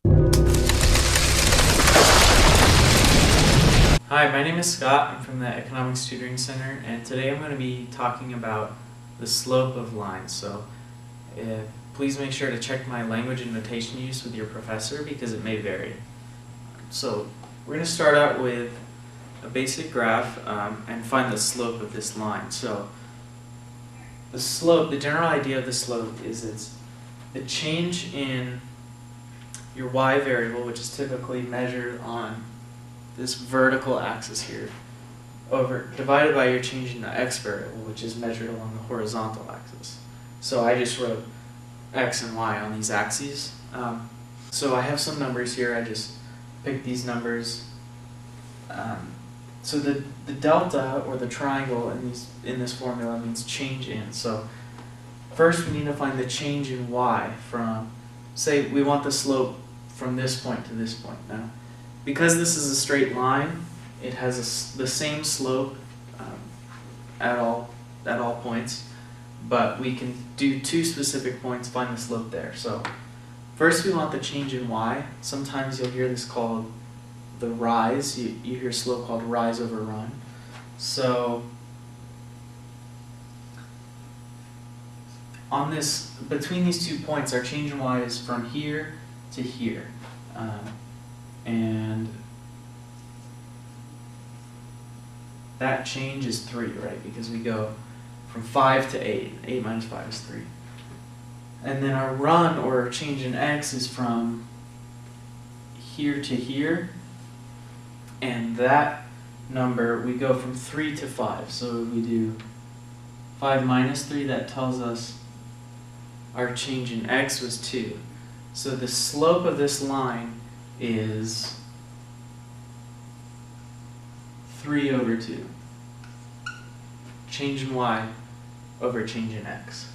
Hi, my name is Scott. I'm from the Economics Tutoring Center, and today I'm going to be talking about the slope of lines. So please make sure to check my language and notation use with your professor because it may vary. So we're going to start out with a basic graph and find the slope of this line. So the slope, the general idea of the slope is it's the change in your y variable, which is typically measured on this vertical axis here, divided by your change in the x variable, which is measured along the horizontal axis. So I just wrote x and y on these axes. So I have some numbers here. I just picked these numbers. So the delta, or the triangle in this formula, means change in. So first we need to find the change in y from, say we want the slope from this point to this point. Now, because this is a straight line, it has the same slope at all points, but we can do two specific points, find the slope there. So first we want the change in y. Sometimes you'll hear this called the rise. You hear slope called rise over run. So on this, between these 2 points, our change in y is from here to here. And that change is 3, right? Because we go from 5 to 8. 8 minus 5 is 3. And then our run, or change in x, is from here to here. And that number, we go from 3 to 5. So we do 5 minus 3, that tells us our change in x was 2. So the slope of this line is 3 over 2. Change in y over change in x.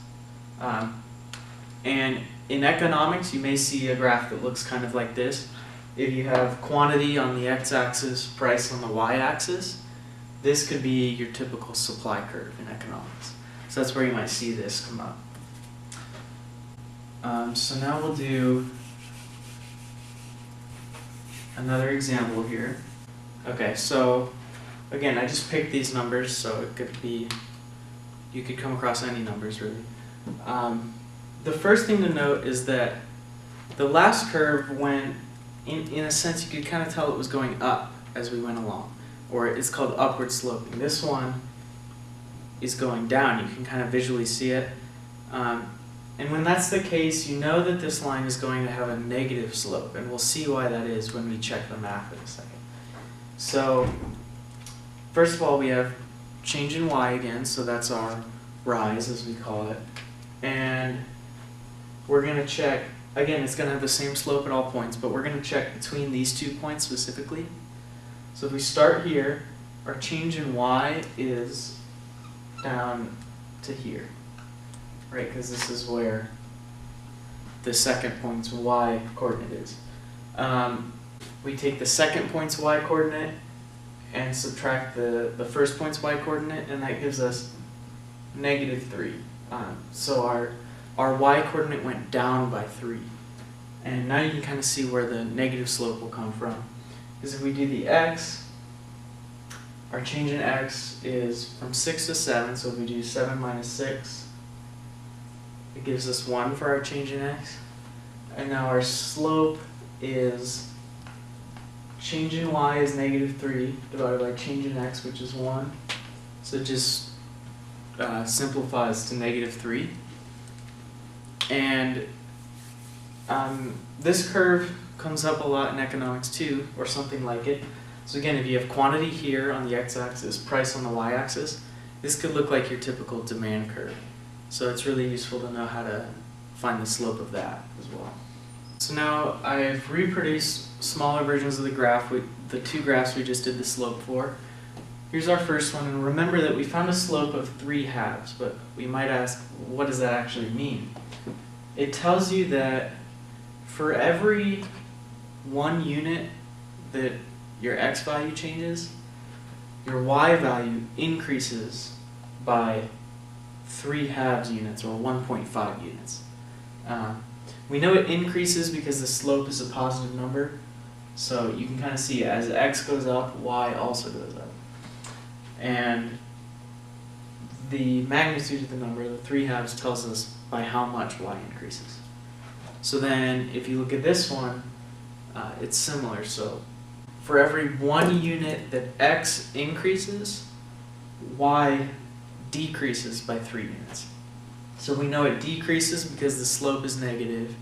And in economics, you may see a graph that looks kind of like this. If you have quantity on the x-axis, price on the y-axis, this could be your typical supply curve in economics. So that's where you might see this come up. So now we'll do another example here. Okay, so again, I just picked these numbers, so it could be, you could come across any numbers really. The first thing to note is that the last curve went, in a sense, you could kind of tell it was going up as we went along, or it's called upward sloping. This one is going down. You can kind of visually see it. And when that's the case, you know that this line is going to have a negative slope, and we'll see why that is when we check the math in a second. So first of all, we have change in y again, so that's our rise, as we call it. And we're going to check, again, it's going to have the same slope at all points, but we're going to check between these 2 points specifically. So if we start here, our change in y is down to here, right? Because this is where the second point's y coordinate is. We take the second point's y coordinate and subtract the first point's y coordinate, and that gives us -3. So our y coordinate went down by 3. And now you can kind of see where the negative slope will come from. Because if we do the x, our change in x is from 6 to 7, so if we do 7 minus 6, it gives us 1 for our change in x. And now our slope is, change in y is -3 divided by change in x, which is 1. So it just simplifies to -3. And this curve comes up a lot in economics too, or something like it. So again, if you have quantity here on the x-axis, price on the y-axis, this could look like your typical demand curve. So it's really useful to know how to find the slope of that as well. So now I've reproduced smaller versions of the graph, the 2 graphs we just did the slope for. Here's our first one, and remember that we found a slope of 3/2, but we might ask, what does that actually mean? It tells you that for every 1 unit that your x value changes, your y value increases by 3/2 units, or 1.5 units. We know it increases because the slope is a positive number. So you can kind of see as x goes up, y also goes up. And the magnitude of the number, the 3/2, tells us by how much y increases. So then if you look at this one, it's similar. So for every 1 unit that x increases, y decreases by 3 units. So we know it decreases because the slope is negative,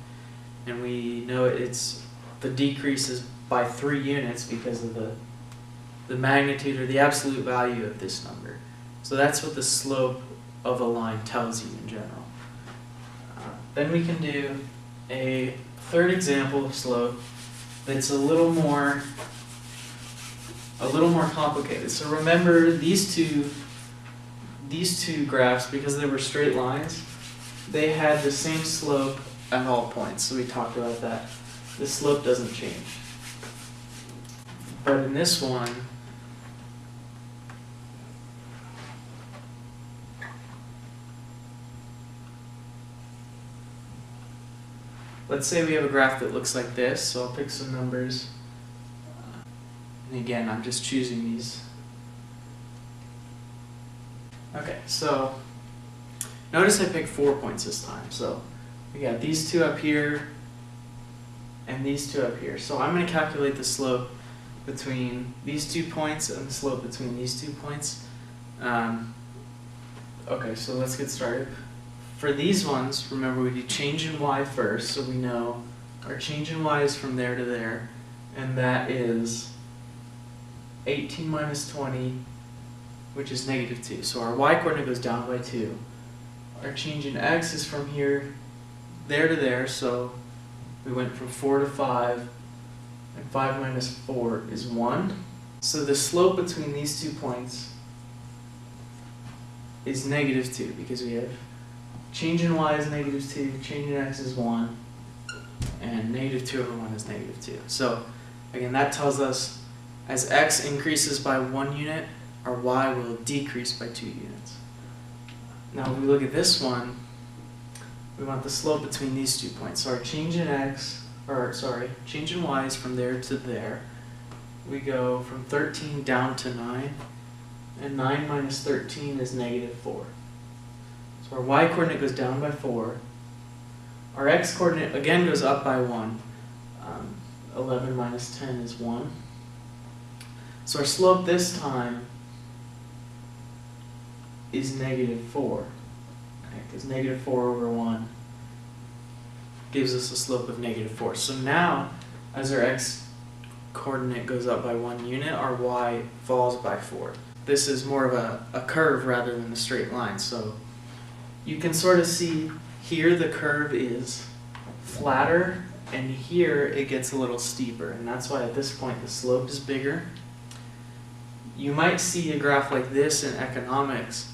and we know the decreases by 3 units because of the magnitude or the absolute value of this number. So that's what the slope of a line tells you in general. Then we can do a third example of slope that's a little more complicated. So remember these two graphs, because they were straight lines, they had the same slope at all points. So we talked about that. The slope doesn't change. But in this one, let's say we have a graph that looks like this. So I'll pick some numbers. And again, I'm just choosing these. Okay, so notice I picked 4 points this time. So we got these two up here and these two up here. So I'm going to calculate the slope between these 2 points and the slope between these 2 points. Okay, so let's get started. For these ones, remember we do change in y first, so we know our change in y is from there to there, and that is 18 minus 20, which is negative 2. So our y-coordinate goes down by 2. Our change in x is from there to there, so we went from 4 to 5, and 5 minus 4 is 1. So the slope between these 2 points is negative 2, because we have change in y is negative 2, change in x is 1, and negative 2 over 1 is negative 2. So again, that tells us as x increases by 1 unit, our y will decrease by 2 units. Now when we look at this one, we want the slope between these 2 points. So our change in change in y is from there to there. We go from 13 down to 9, and 9 minus 13 is negative 4. So our y-coordinate goes down by 4. Our x-coordinate again goes up by 1. 11 minus 10 is 1. So our slope this time is negative 4. Because negative 4 over 1 gives us a slope of negative 4. So now, as our x-coordinate goes up by 1 unit, our y falls by 4. This is more of a curve rather than a straight line. So you can sort of see here the curve is flatter, and here it gets a little steeper. And that's why at this point the slope is bigger. You might see a graph like this in economics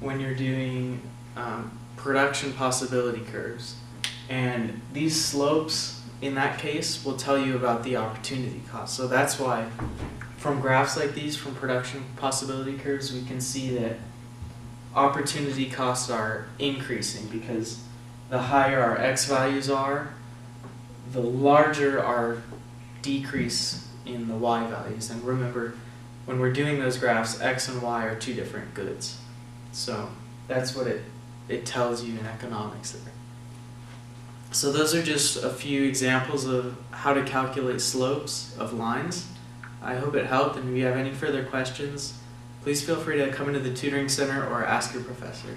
when you're doing production possibility curves. And these slopes, in that case, will tell you about the opportunity cost. So that's why from graphs like these, from production possibility curves, we can see that opportunity costs are increasing, because the higher our x values are, the larger our decrease in the y values. And remember, when we're doing those graphs, x and y are 2 different goods. So that's what it tells you in economics there. So those are just a few examples of how to calculate slopes of lines. I hope it helped, and if you have any further questions, please feel free to come into the tutoring center or ask your professor.